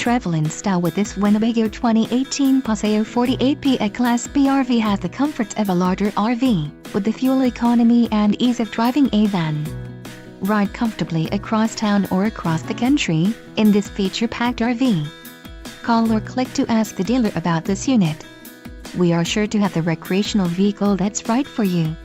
Travel in style with this Winnebago 2018 Paseo 48PA Class B RV has the comforts of a larger RV, with the fuel economy and ease of driving a van. Ride comfortably across town or across the country in this feature-packed RV. Call or click to ask the dealer about this unit. We are sure to have the recreational vehicle that's right for you.